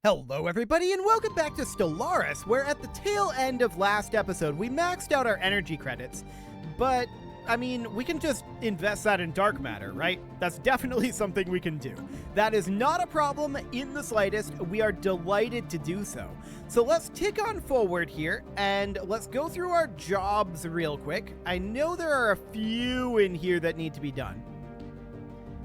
Hello everybody and welcome back to Stellaris, where at the tail end of last episode we maxed out our energy credits, but I mean, we can just invest that in dark matter, right? That's definitely something we can do. That is not a problem in the slightest. We are delighted to do so. So let's tick on forward here and let's go through our jobs real quick. I know there are a few in here that need to be done.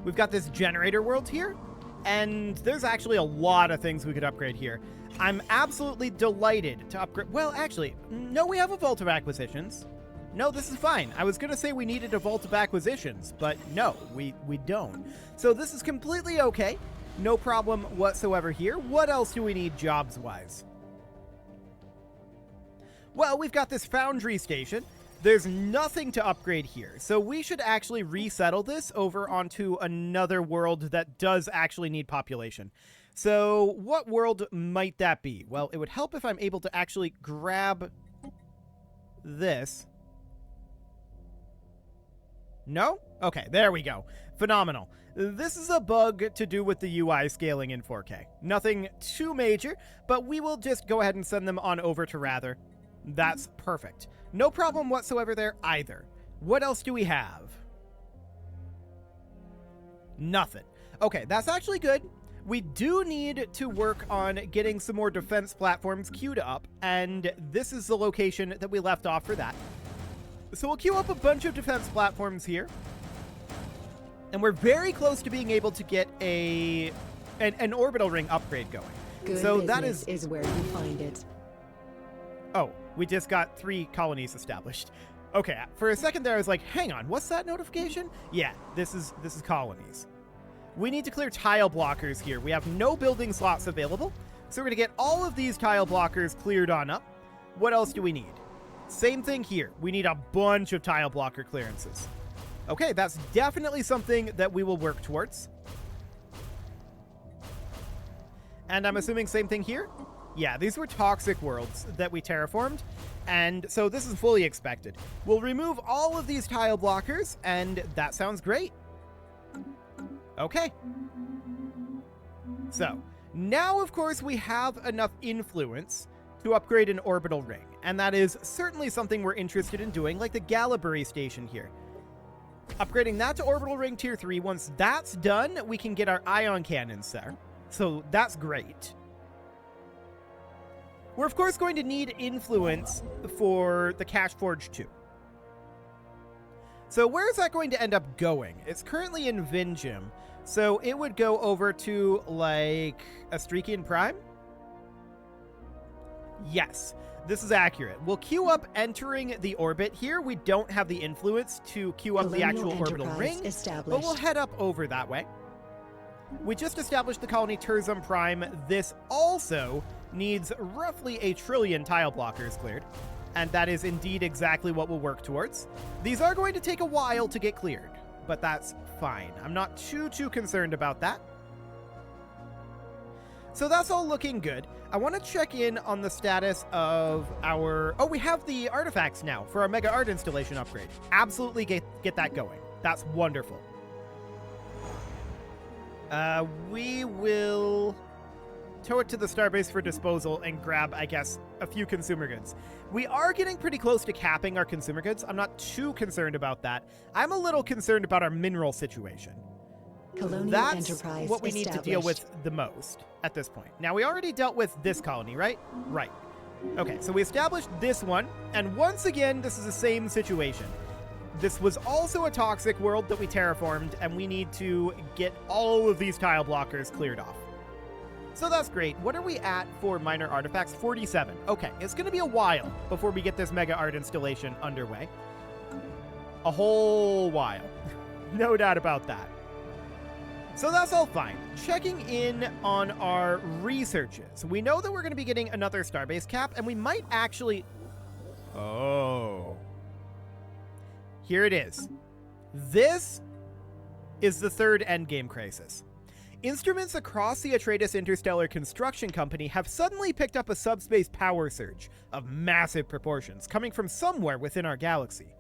We've got this generator world here. And there's actually a lot of things we could upgrade here. I'm absolutely delighted to upgrade. Well, actually, no, we have a vault of acquisitions. No, this is fine. I was going to say we needed a vault of acquisitions, but no, we don't. So this is completely okay. No problem whatsoever here. What else do we need jobs-wise? Well, we've got this foundry station. There's nothing to upgrade here, so we should actually resettle this over onto another world that does actually need population. So what world might that be? Well, it would help if I'm able to actually grab this. No? Okay, there we go. Phenomenal. This is a bug to do with the UI scaling in 4K. Nothing too major, but we will just go ahead and send them on over to Rather. That's perfect. No problem whatsoever there either. What else do we have? Nothing. Okay, that's actually good. We do need to work on getting some more defense platforms queued up, and this is the location that we left off for that. So we'll queue up a bunch of defense platforms here. And we're very close to being able to get an orbital ring upgrade going. Good so business that is where you find it. Oh, we just got 3 colonies established. Okay, for a second there I was like, hang on, what's that notification? Yeah, this is colonies. We need to clear tile blockers here. We have no building slots available, so we're going to get all of these tile blockers cleared on up. What else do we need? Same thing here. We need a bunch of tile blocker clearances. Okay, that's definitely something that we will work towards. And I'm assuming same thing here? Yeah, these were toxic worlds that we terraformed, and so this is fully expected. We'll remove all of these tile blockers, and that sounds great. Okay. So, now of course we have enough influence to upgrade an orbital ring, and that is certainly something we're interested in doing, like the Galliburi station here. Upgrading that to orbital ring tier 3, once that's done, we can get our ion cannons there. So that's great. We're, of course, going to need influence for the Cash Forge 2. So where is that going to end up going? It's currently in Vinjim, so it would go over to, like, Astrikian Prime? Yes, this is accurate. We'll queue up entering the orbit here. We don't have the influence to queue up the actual orbital ring, but we'll head up over that way. We just established the colony Turzum Prime. This also needs roughly 1 trillion tile blockers cleared, and that is indeed exactly what we'll work towards. These are going to take a while to get cleared, but that's fine. I'm not too concerned about that. So that's all looking good. I want to check in on the status of our... Oh, we have the artifacts now for our Mega Art installation upgrade. Absolutely get that going. That's wonderful. We will tow it to the starbase for disposal and grab, I guess, a few consumer goods. We are getting pretty close to capping our consumer goods. I'm not too concerned about that. I'm a little concerned about our mineral situation. That's Enterprise what we need to deal with the most at this point. Now, we already dealt with this colony, right? Right. Okay, so we established this one, and once again, this is the same situation. This was also a toxic world that we terraformed, and we need to get all of these tile blockers cleared off. So that's great. What are we at for minor artifacts? 47. Okay, it's going to be a while before we get this mega art installation underway. A whole while. No doubt about that. So that's all fine. Checking in on our researches. We know that we're going to be getting another starbase cap, and we might actually... Oh. Here it is. This is the third endgame crisis. Instruments across the Atreides Interstellar Construction Company have suddenly picked up a subspace power surge of massive proportions coming from somewhere within our galaxy.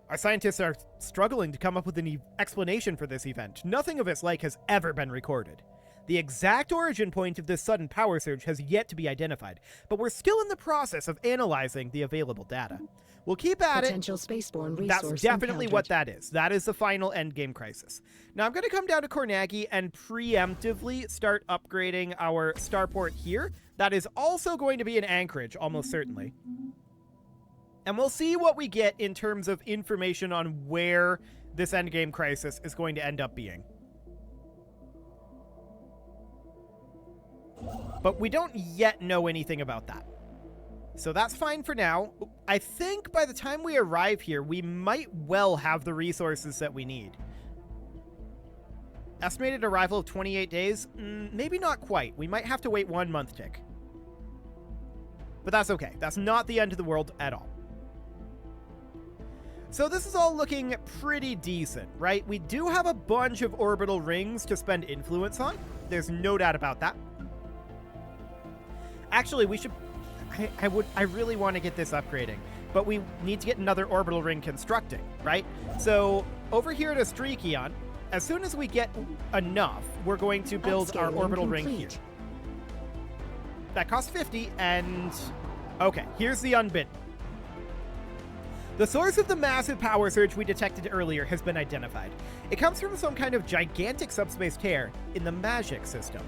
Our scientists are struggling to come up with an explanation for this event. Nothing of its like has ever been recorded. The exact origin point of this sudden power surge has yet to be identified, but we're still in the process of analyzing the available data. We'll keep at Potential spaceborne resource That's definitely encountered. what that is. That is the final endgame crisis. Now I'm going to come down to Kornagi and preemptively start upgrading our starport here. That is also going to be an anchorage, almost certainly. And we'll see what we get in terms of information on where this endgame crisis is going to end up being. But we don't yet know anything about that. So that's fine for now. I think by the time we arrive here, we might well have the resources that we need. Estimated arrival of 28 days? Maybe not quite. We might have to wait 1 month tick. But that's okay. That's not the end of the world at all. So this is all looking pretty decent, right? We do have a bunch of orbital rings to spend influence on. There's no doubt about that. Actually, we should... I really want to get this upgrading, but we need to get another orbital ring constructing, right? So over here at Astrikion, as soon as we get enough, we're going to build our orbital ring here. That costs 50, and... Okay, here's the unbidden. The source of the massive power surge we detected earlier has been identified. It comes from some kind of gigantic subspace tear in the Magic system.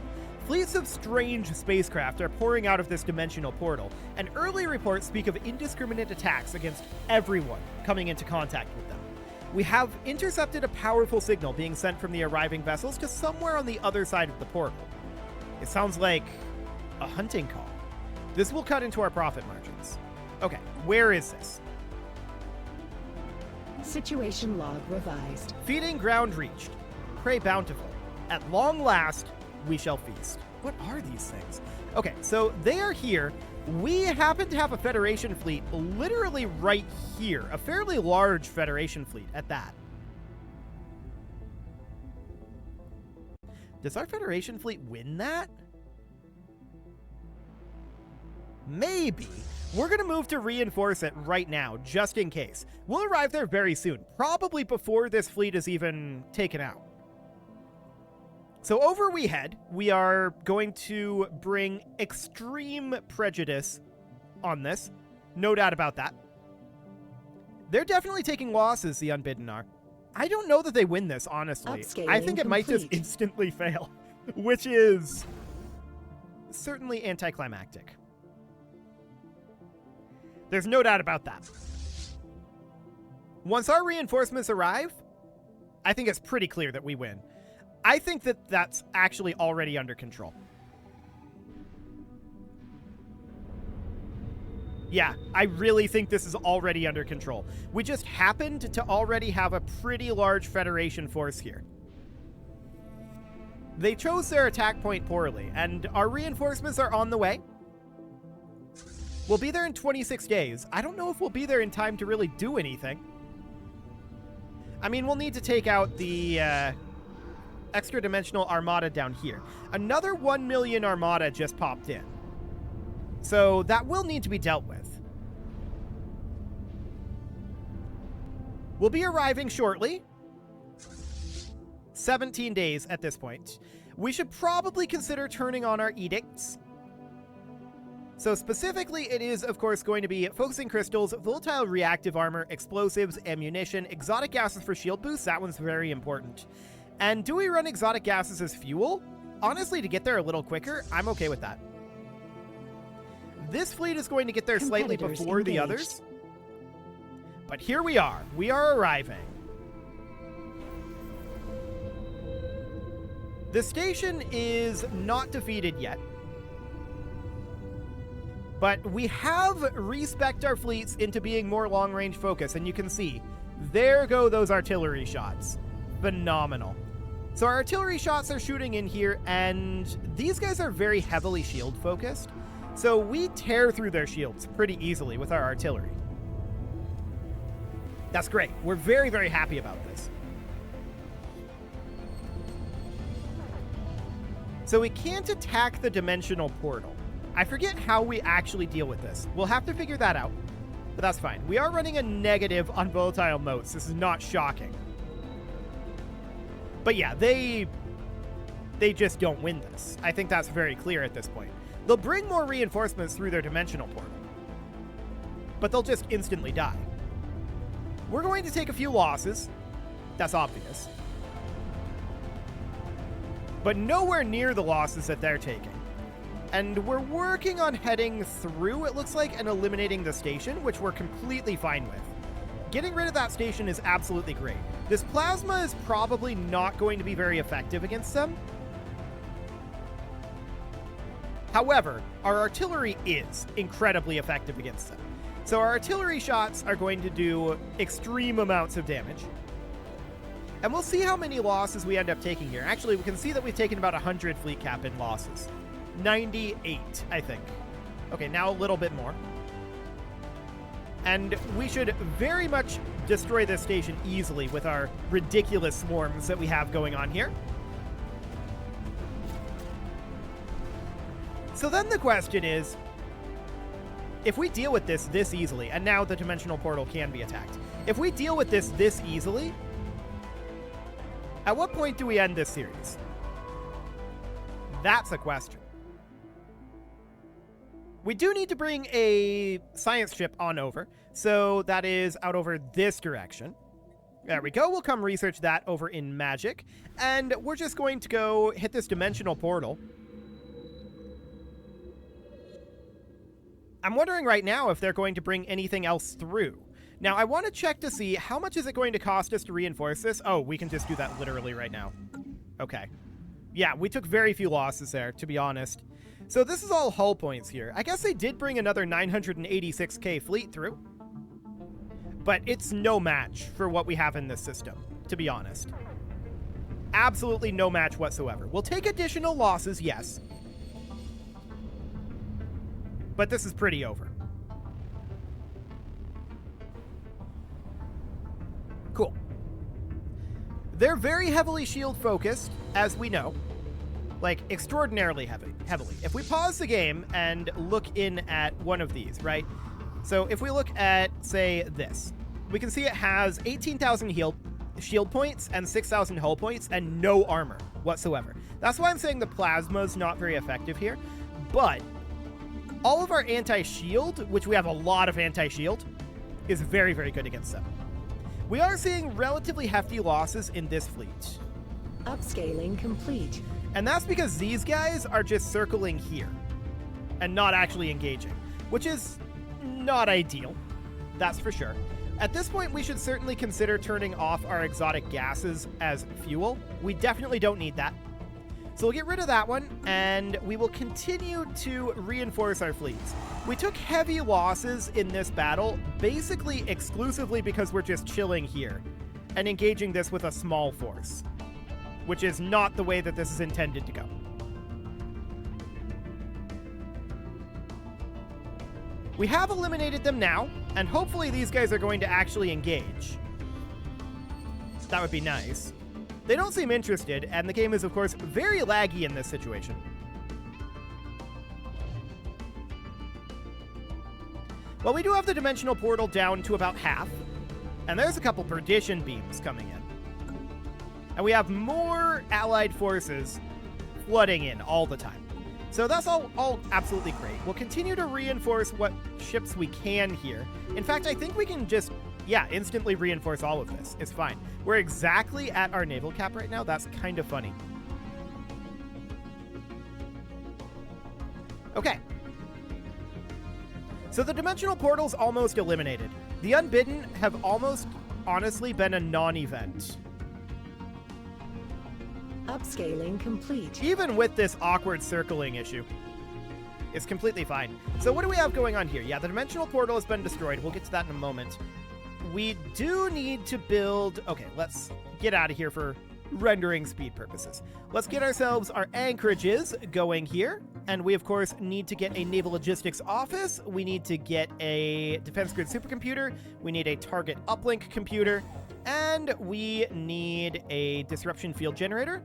Fleets of strange spacecraft are pouring out of this dimensional portal, and early reports speak of indiscriminate attacks against everyone coming into contact with them. We have intercepted a powerful signal being sent from the arriving vessels to somewhere on the other side of the portal. It sounds like a hunting call. This will cut into our profit margins. Okay, where is this? Situation log revised. Feeding ground reached. Prey bountiful. At long last, we shall feast. What are these things? Okay, so they are here. We happen to have a Federation fleet literally right here. A fairly large Federation fleet at that. Does our Federation fleet win that? Maybe. We're going to move to reinforce it right now, just in case. We'll arrive there very soon, probably before this fleet is even taken out. So over we head. We are going to bring extreme prejudice on this. No doubt about that. They're definitely taking losses, the Unbidden are. I don't know that they win this, honestly. I think it might just instantly fail, which is certainly anticlimactic. There's no doubt about that. Once our reinforcements arrive, I think it's pretty clear that we win. I think that that's actually already under control. Yeah, I really think this is already under control. We just happened to already have a pretty large Federation force here. They chose their attack point poorly, and our reinforcements are on the way. We'll be there in 26 days. I don't know if we'll be there in time to really do anything. I mean, we'll need to take out the extra-dimensional armada down here. Another 1 million armada just popped in. So that will need to be dealt with. We'll be arriving shortly. 17 days at this point. We should probably consider turning on our edicts. So specifically, it is, of course, going to be focusing crystals, volatile reactive armor, explosives, ammunition, exotic gases for shield boosts. That one's very important. And do we run exotic gases as fuel? Honestly, to get there a little quicker, I'm okay with that. This fleet is going to get there slightly before the others. But here we are. We are arriving. The station is not defeated yet. But we have respec'd our fleets into being more long-range focus, and you can see, there go those artillery shots. Phenomenal. So our artillery shots are shooting in here, and these guys are very heavily shield-focused, so we tear through their shields pretty easily with our artillery. That's great. We're very, very happy about this. So we can't attack the dimensional portal. I forget how we actually deal with this. We'll have to figure that out, but that's fine. We are running a negative on volatile motes. This is not shocking. But yeah, they they just don't win this. I think that's very clear at this point. They'll bring more reinforcements through their dimensional portal, but they'll just instantly die. We're going to take a few losses. That's obvious. But nowhere near the losses that they're taking. And we're working on heading through, it looks like, and eliminating the station, which we're completely fine with. Getting rid of that station is absolutely great. This plasma is probably not going to be very effective against them. However, our artillery is incredibly effective against them. So our artillery shots are going to do extreme amounts of damage. And we'll see how many losses we end up taking here. Actually, we can see that we've taken about 100 fleet cap in losses. 98, I think. Okay, now a little bit more. And we should very much destroy this station easily with our ridiculous swarms that we have going on here. So then the question is, if we deal with this easily, and now the dimensional portal can be attacked, if we deal with this easily, at what point do we end this series? That's a question. We do need to bring a science ship on over, so that is out over this direction. There we go. We'll come research that over in Magic, and we're just going to go hit this dimensional portal. I'm wondering right now if they're going to bring anything else through. Now, I want to check to see how much is it going to cost us to reinforce this. Oh, we can just do that literally right now. Okay. Yeah, we took very few losses there, to be honest. So this is all hull points here. I guess they did bring another 986k fleet through. But it's no match for what we have in this system, to be honest. Absolutely no match whatsoever. We'll take additional losses, yes. But this is pretty over. Cool. They're very heavily shield focused, as we know. Like, extraordinarily heavily. If we pause the game and look in at one of these, right? So if we look at, say, this, we can see it has 18,000 shield points and 6,000 hull points and no armor whatsoever. That's why I'm saying the plasma's not very effective here. But all of our anti-shield, which we have a lot of anti-shield, is very, very good against them. We are seeing relatively hefty losses in this fleet. Upscaling complete. And that's because these guys are just circling here and not actually engaging, which is not ideal. That's for sure. At this point, we should certainly consider turning off our exotic gases as fuel. We definitely don't need that. So we'll get rid of that one, and we will continue to reinforce our fleets. We took heavy losses in this battle, basically exclusively because we're just chilling here and engaging this with a small force, which is not the way that this is intended to go. We have eliminated them now, and hopefully these guys are going to actually engage. That would be nice. They don't seem interested, and the game is, of course, very laggy in this situation. Well, we do have the dimensional portal down to about half, and there's a couple perdition beams coming in. And we have more allied forces flooding in all the time. So that's all absolutely great. We'll continue to reinforce what ships we can here. In fact, I think we can just, instantly reinforce all of this. It's fine. We're exactly at our naval cap right now. That's kind of funny. Okay. So the dimensional portal's almost eliminated. The Unbidden have almost, honestly, been a non-event. Upscaling complete. Even with this awkward circling issue, it's completely fine. So what do we have going on here? Yeah, the dimensional portal has been destroyed. We'll get to that in a moment. We do need to build... Okay, let's get out of here for rendering speed purposes. Let's get ourselves our anchorages going here. And we, of course, need to get a naval logistics office. We need to get a defense grid supercomputer. We need a target uplink computer. And we need a disruption field generator.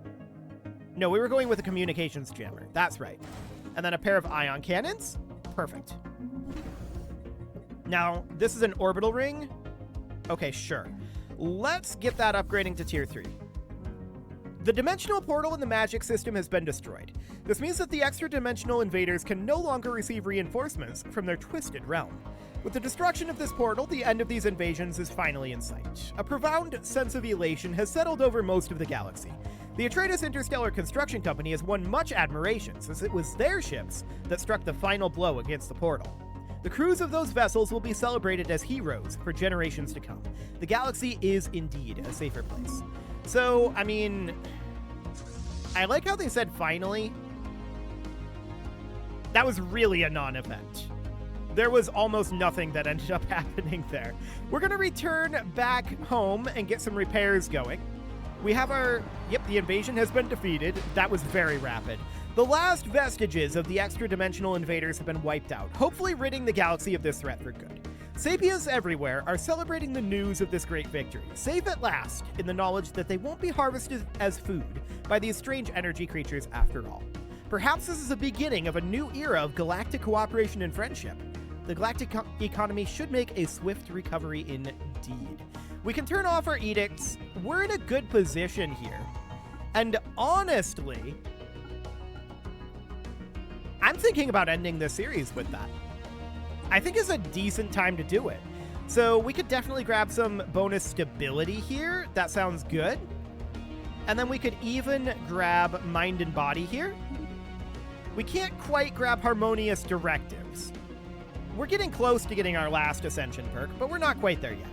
No, we were going with a communications jammer. That's right. And then a pair of ion cannons. Perfect. Now, this is an orbital ring. Okay, sure. Let's get that upgrading to tier 3. The dimensional portal in the magic system has been destroyed. This means that the extra-dimensional invaders can no longer receive reinforcements from their twisted realm. With the destruction of this portal, the end of these invasions is finally in sight. A profound sense of elation has settled over most of the galaxy. The Atreides Interstellar Construction Company has won much admiration, since it was their ships that struck the final blow against the portal. The crews of those vessels will be celebrated as heroes for generations to come. The galaxy is indeed a safer place. So, I mean, I like how they said finally. That was really a non-event. There was almost nothing that ended up happening there. We're going to return back home and get some repairs going. We have the invasion has been defeated. That was very rapid. The last vestiges of the extra-dimensional invaders have been wiped out, hopefully ridding the galaxy of this threat for good. Sapiens everywhere are celebrating the news of this great victory, safe at last, in the knowledge that they won't be harvested as food by these strange energy creatures after all. Perhaps this is the beginning of a new era of galactic cooperation and friendship. The galactic economy should make a swift recovery indeed. We can turn off our edicts. We're in a good position here. And honestly, I'm thinking about ending this series with that. I think it's a decent time to do it. So we could definitely grab some bonus stability here. That sounds good. And then we could even grab mind and body here. We can't quite grab harmonious directives. We're getting close to getting our last ascension perk, but we're not quite there yet.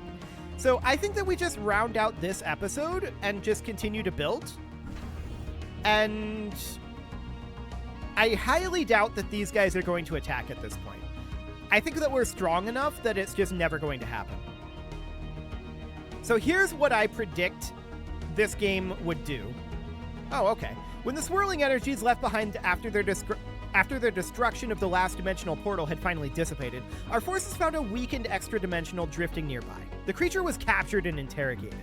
So I think that we just round out this episode and just continue to build. And I highly doubt that these guys are going to attack at this point. I think that we're strong enough that it's just never going to happen. So here's what I predict this game would do. Oh, okay. When the swirling energies left behind after their destruction of the last dimensional portal had finally dissipated, our forces found a weakened extra-dimensional drifting nearby. The creature was captured and interrogated.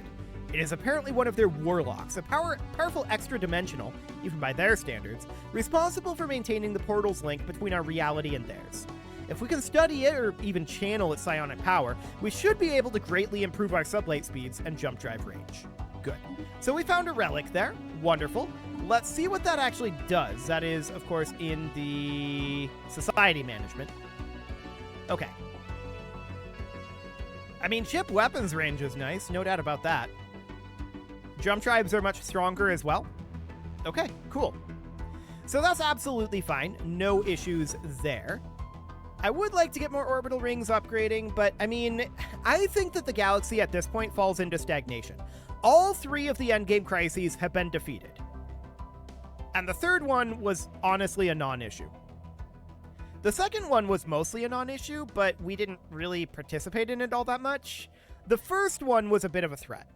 It is apparently one of their warlocks, a powerful extra-dimensional, even by their standards, responsible for maintaining the portal's link between our reality and theirs. If we can study it or even channel its psionic power, we should be able to greatly improve our sublight speeds and jump drive range. Good. So we found a relic there. Wonderful. Let's see what that actually does. That is, of course, in the society management. Okay. I mean, ship weapons range is nice. No doubt about that. Jump drives are much stronger as well. Okay, cool. So that's absolutely fine. No issues there. I would like to get more orbital rings upgrading, but I mean, I think that the galaxy at this point falls into stagnation. All three of the endgame crises have been defeated. And the third one was honestly a non-issue. The second one was mostly a non-issue, but we didn't really participate in it all that much. The first one was a bit of a threat.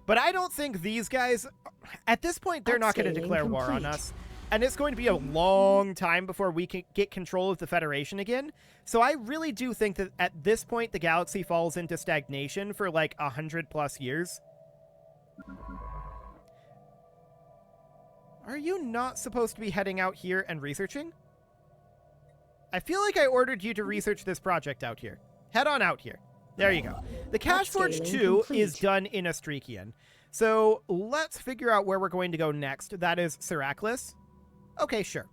But I don't think these guys, at this point, they're not going to declare war on us. And it's going to be a long time before we can get control of the Federation again. So I really do think that at this point, the galaxy falls into stagnation for like 100+ years. Are you not supposed to be heading out here and researching? I feel like I ordered you to research this project out here. Head on out here. There you go. The Cash Forge 2 is done in Astrikian. So let's figure out where we're going to go next. That is Seraclis. Okay, sure.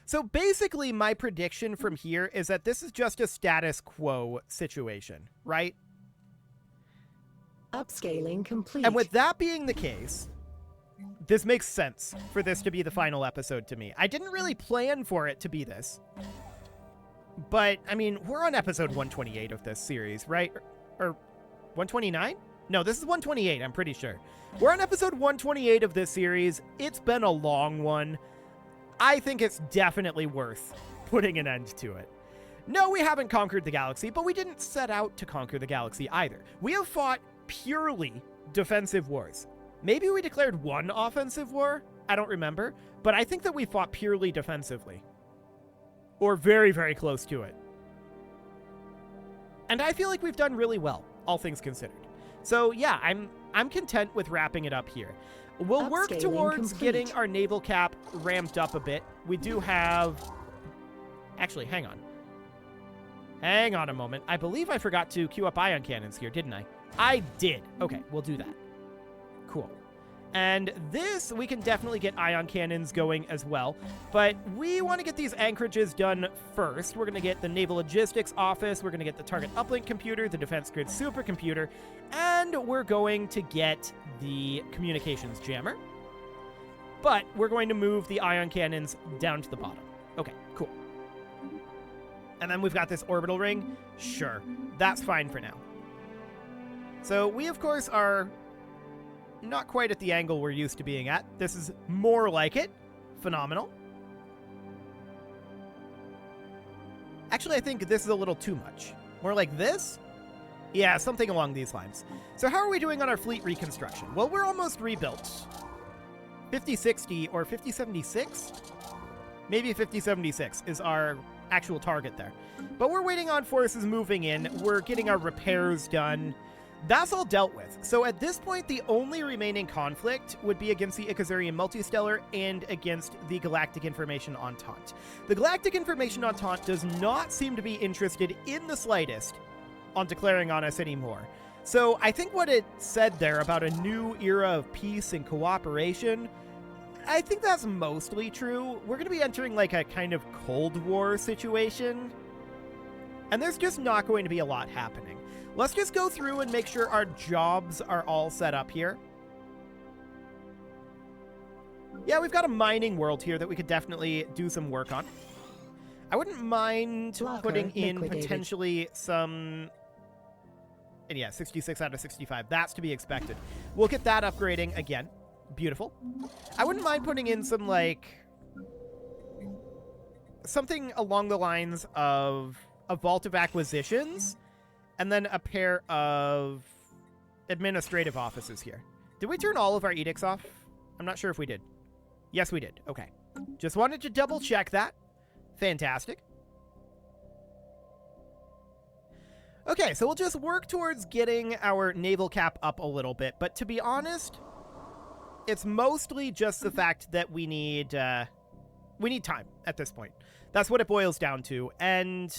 So basically, my prediction from here is that this is just a status quo situation, right? Upscaling complete. And with that being the case, this makes sense for this to be the final episode to me. I didn't really plan for it to be this. But, I mean, we're on episode 128 of this series, right? Or 129? No, this is 128, I'm pretty sure. We're on episode 128 of this series. It's been a long one. I think it's definitely worth putting an end to it. No, we haven't conquered the galaxy, but we didn't set out to conquer the galaxy either. We have fought purely defensive wars. Maybe we declared one offensive war? I don't remember. But I think that we fought purely defensively. Or very, very close to it. And I feel like we've done really well, all things considered. So yeah, I'm content with wrapping it up here. We'll work towards getting our naval cap ramped up a bit. We do have... Actually, hang on. Hang on a moment. I believe I forgot to queue up ion cannons here, didn't I? I did. Okay, we'll do that. cool. And this, we can definitely get ion cannons going as well. But we want to get these anchorages done first. We're going to get the Naval Logistics Office. We're going to get the Target Uplink Computer, the Defense Grid Supercomputer. And we're going to get the Communications Jammer. But we're going to move the ion cannons down to the bottom. Okay, cool. And then we've got this orbital ring. Sure, that's fine for now. So we, of course, are not quite at the angle we're used to being at. This is more like it. Phenomenal. Actually, I think this is a little too much. More like this? Yeah, something along these lines. So how are we doing on our fleet reconstruction? Well, we're almost rebuilt. 5060 or 5076? Maybe 5076 is our actual target there. But we're waiting on forces moving in. We're getting our repairs done. That's all dealt with. So at this point, the only remaining conflict would be against the Icazurian Multistellar and against the Galactic Information Entente. The Galactic Information Entente does not seem to be interested in the slightest on declaring on us anymore. So I think what it said there about a new era of peace and cooperation, I think that's mostly true. We're going to be entering like a kind of Cold War situation, and there's just not going to be a lot happening. Let's just go through and make sure our jobs are all set up here. Yeah, we've got a mining world here that we could definitely do some work on. I wouldn't mind putting in potentially some... And yeah, 66 out of 65. That's to be expected. We'll get that upgrading again. Beautiful. I wouldn't mind putting in some, like... something along the lines of a vault of acquisitions, and then a pair of administrative offices here. Did we turn all of our edicts off? I'm not sure if we did. Yes, we did. Okay. Just wanted to double check that. Fantastic. Okay, so we'll just work towards getting our naval cap up a little bit. But to be honest, it's mostly just the fact that we need time at this point. That's what it boils down to, and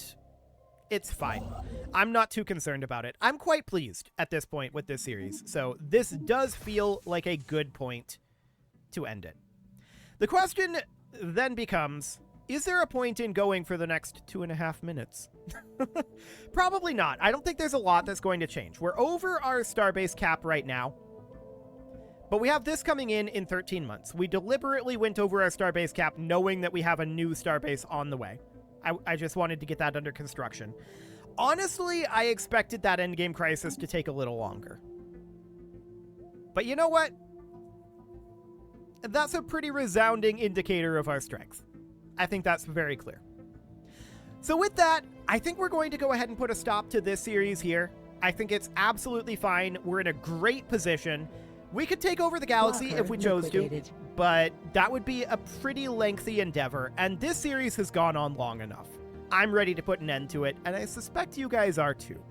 it's fine. I'm not too concerned about it. I'm quite pleased at this point with this series, so this does feel like a good point to end it. The question then becomes, is there a point in going for the next 2.5 minutes? Probably not. I don't think there's a lot that's going to change. We're over our starbase cap right now, but we have this coming in 13 months. We deliberately went over our starbase cap knowing that we have a new starbase on the way. I just wanted to get that under construction. Honestly, I expected that endgame crisis to take a little longer. But you know what? That's a pretty resounding indicator of our strength. I think that's very clear. So with that, I think we're going to go ahead and put a stop to this series here. I think it's absolutely fine. We're in a great position. We could take over the galaxy if we chose to, but that would be a pretty lengthy endeavor, and this series has gone on long enough. I'm ready to put an end to it, and I suspect you guys are too.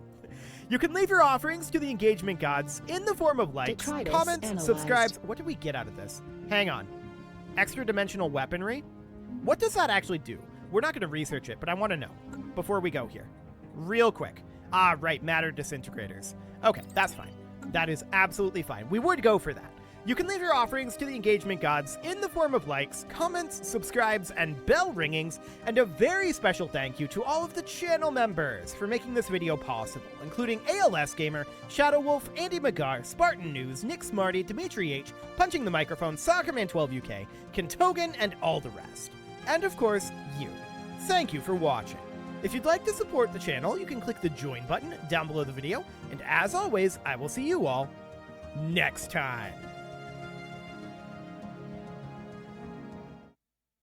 You can leave your offerings to the engagement gods in the form of likes, comments, subscribes. What did we get out of this? Hang on. Extra dimensional weaponry? What does that actually do? We're not going to research it, but I want to know before we go here. Real quick. Ah, right, matter disintegrators. Okay, that's fine. That is absolutely fine. We would go for that. You can leave your offerings to the engagement gods in the form of likes, comments, subscribes, and bell ringings, and a very special thank you to all of the channel members for making this video possible, including ALS Gamer, Shadow Wolf, Andy McGar, Spartan News, Nick Smarty, Dimitri H, Punching the Microphone, Soccerman12 UK, Kentogan, and all the rest. And of course, you. Thank you for watching. If you'd like to support the channel, you can click the join button down below the video, and as always, I will see you all next time.